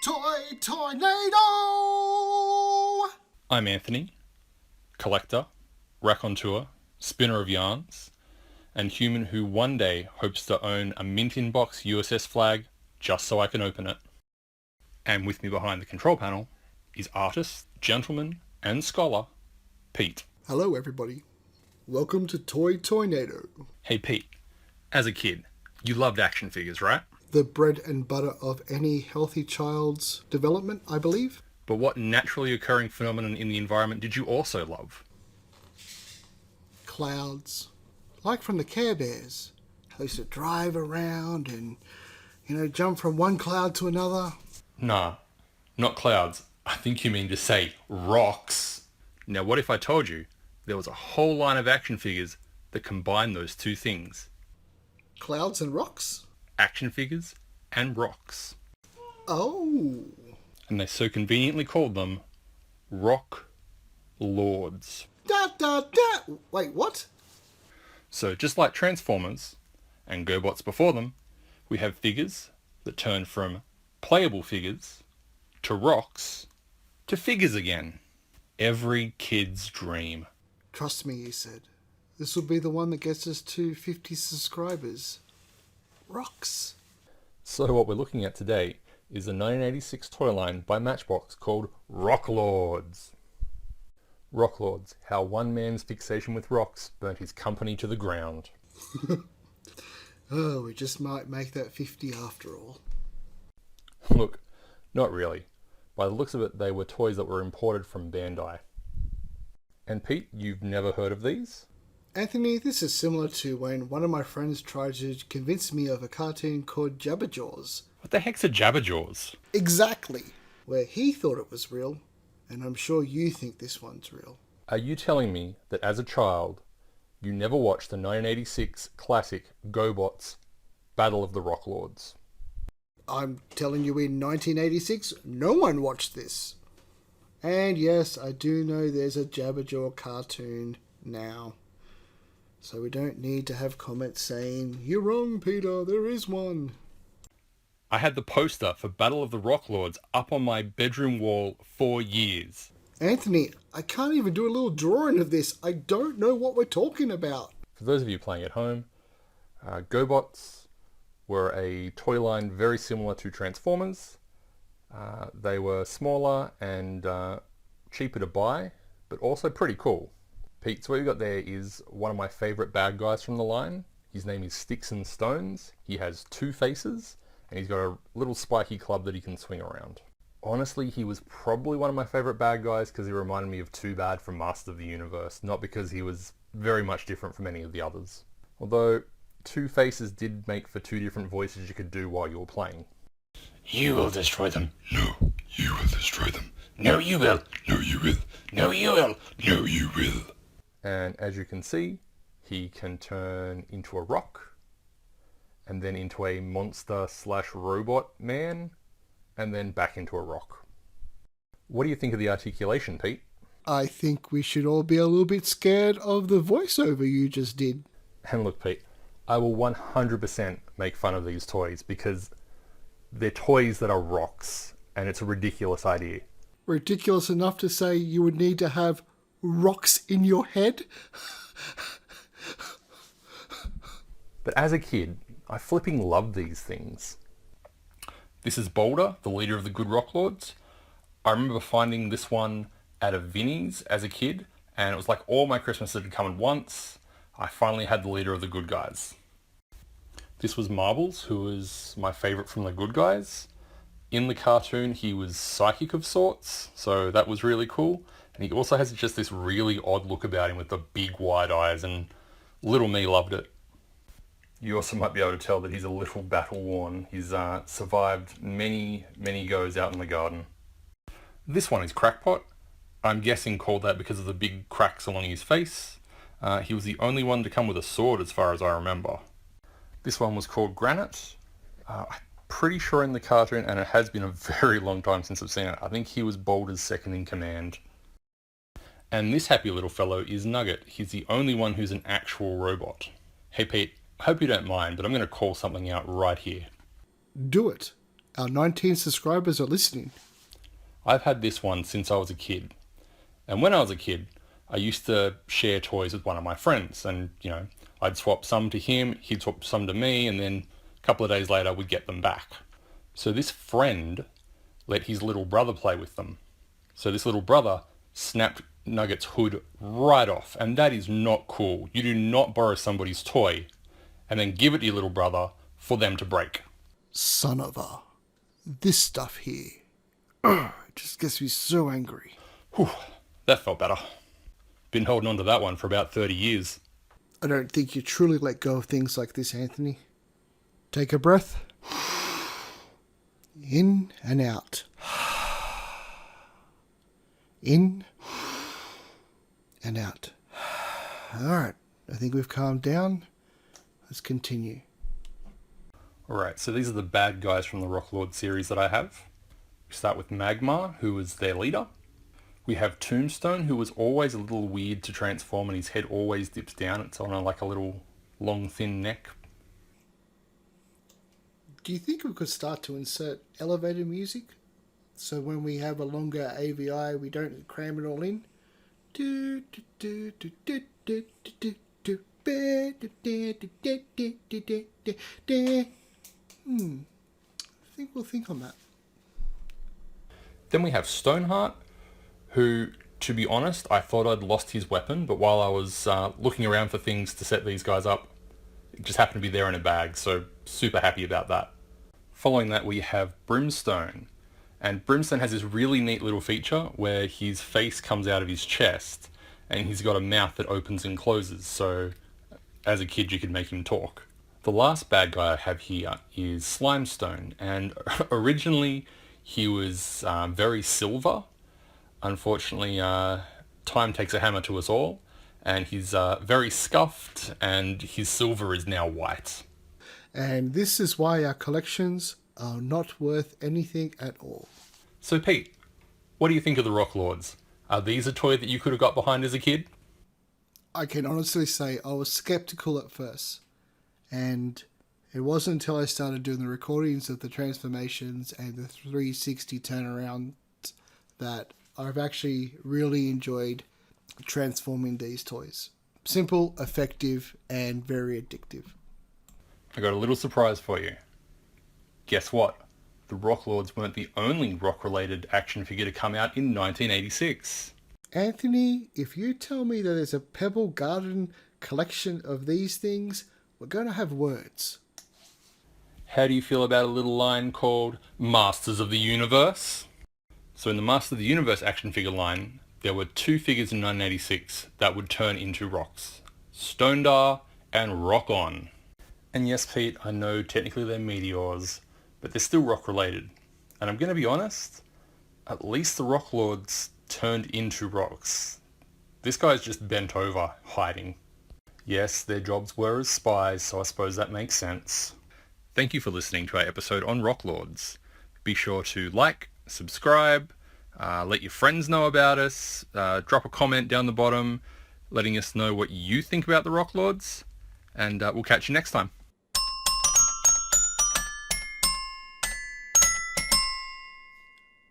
Toynado! I'm Anthony, collector, raconteur, spinner of yarns, and human who one day hopes to own a mint-in-box USS flag just so I can open it. And with me behind the control panel is artist, gentleman, and scholar, Pete. Hello, everybody. Welcome to Toynado. Hey Pete, as a kid, you loved action figures, right? The bread and butter of any healthy child's development, I believe. But what naturally occurring phenomenon in the environment did you also love? Clouds. Like from the Care Bears. They used to drive around and, jump from one cloud to another. Nah, not clouds. I think you mean to say rocks. Now what if I told you there was a whole line of action figures that combine those two things? Clouds and rocks? Action figures and rocks. Oh. And they so conveniently called them Rock Lords. Wait, what? So just like Transformers and GoBots before them, we have figures that turn from playable figures to rocks to figures again. Every kid's dream. Trust me, he said. This will be the one that gets us to 50 subscribers. Rocks. So what we're looking at today is a 1986 toy line by Matchbox called Rock Lords. Rock Lords, how one man's fixation with rocks burnt his company to the ground. Oh, we just might make that 50 after all. Look, not really. By the looks of it, they were toys that were imported from Bandai. And Pete, you've never heard of these? Anthony, this is similar to when one of my friends tried to convince me of a cartoon called Jabberjaws. What the heck's a Jabberjaws? Exactly. Where he thought it was real, and I'm sure you think this one's real. Are you telling me that as a child, you never watched the 1986 classic GoBots Battle of the Rock Lords? I'm telling you, in 1986, no one watched this. And yes, I do know there's a Jabberjaw cartoon now. So we don't need to have comments saying, "You're wrong, Peter, there is one." I had the poster for Battle of the Rock Lords up on my bedroom wall for years. Anthony, I can't even do a little drawing of this. I don't know what we're talking about. For those of you playing at home, GoBots were a toy line very similar to Transformers. They were smaller and cheaper to buy, but also pretty cool. Pete, so what you've got there is one of my favourite bad guys from the line. His name is Sticks and Stones. He has two faces, and he's got a little spiky club that he can swing around. Honestly, he was probably one of my favourite bad guys because he reminded me of Too Bad from Master of the Universe, not because he was very much different from any of the others. Although, two faces did make for two different voices you could do while you were playing. You will destroy them. No, you will destroy them. No, you will. No, you will. No, you will. No, you will. And as you can see, he can turn into a rock, and then into a monster/robot man, and then back into a rock. What do you think of the articulation, Pete? I think we should all be a little bit scared of the voiceover you just did. And look, Pete, I will 100% make fun of these toys because they're toys that are rocks, and it's a ridiculous idea. Ridiculous enough to say you would need to have rocks in your head? But as a kid, I flipping loved these things. This is Boulder, the leader of the Good Rock Lords. I remember finding this one at a Vinnie's as a kid, and it was like all my Christmases had come at once. I finally had the leader of the good guys. This was Marbles, who was my favourite from the good guys. In the cartoon, he was psychic of sorts, so that was really cool. And he also has just this really odd look about him with the big wide eyes, and little me loved it. You also might be able to tell that he's a little battle worn. He's survived many, many goes out in the garden. This one is Crackpot. I'm guessing called that because of the big cracks along his face. He was the only one to come with a sword as far as I remember. This one was called Granite. I'm pretty sure in the cartoon, and it has been a very long time since I've seen it, I think he was Boulder's second in command. And this happy little fellow is Nugget. He's the only one who's an actual robot. Hey Pete, I hope you don't mind, but I'm going to call something out right here. Do it. Our 19 subscribers are listening. I've had this one since I was a kid. And when I was a kid, I used to share toys with one of my friends. And, I'd swap some to him, he'd swap some to me, and then a couple of days later, we'd get them back. So this friend let his little brother play with them. So this little brother snapped Nugget's hood right off. And that is not cool. You do not borrow somebody's toy and then give it to your little brother for them to break. Son of a... This stuff here. It just gets me so angry. Whew, that felt better. Been holding on to that one for about 30 years. I don't think you truly let go of things like this, Anthony. Take a breath. In and out. In and out. Alright, I think we've calmed down. Let's continue. Alright, so these are the bad guys from the Rock Lord series that I have. We start with Magmar, who was their leader. We have Tombstone, who was always a little weird to transform and his head always dips down. It's on like a little long thin neck. Do you think we could start to insert elevator music? So when we have a longer AVI, we don't cram it all in? I think we'll think on that. Then we have Stoneheart, who, to be honest, I thought I'd lost his weapon, but while I was looking around for things to set these guys up, it just happened to be there in a bag, so super happy about that. Following that, we have Brimstone. And Brimstone has this really neat little feature where his face comes out of his chest and he's got a mouth that opens and closes, so as a kid you could make him talk. The last bad guy I have here is Slimestone, and originally he was very silver. Unfortunately, time takes a hammer to us all, and he's very scuffed, and his silver is now white. And this is why our collections are not worth anything at all. So Pete, what do you think of the Rock Lords? Are these a toy that you could have got behind as a kid? I can honestly say I was skeptical at first. And it wasn't until I started doing the recordings of the transformations and the 360 turnaround that I've actually really enjoyed transforming these toys. Simple, effective, and very addictive. I got a little surprise for you. Guess what? The Rock Lords weren't the only rock-related action figure to come out in 1986. Anthony, if you tell me that there's a Pebble Garden collection of these things, we're going to have words. How do you feel about a little line called Masters of the Universe? So in the Master of the Universe action figure line, there were two figures in 1986 that would turn into rocks. Stondar and Rock On. And yes, Pete, I know technically they're meteors, but they're still rock related. And I'm going to be honest, at least the Rock Lords turned into rocks. This guy's just bent over, hiding. Yes, their jobs were as spies, so I suppose that makes sense. Thank you for listening to our episode on Rock Lords. Be sure to like, subscribe, let your friends know about us, drop a comment down the bottom letting us know what you think about the Rock Lords, and we'll catch you next time.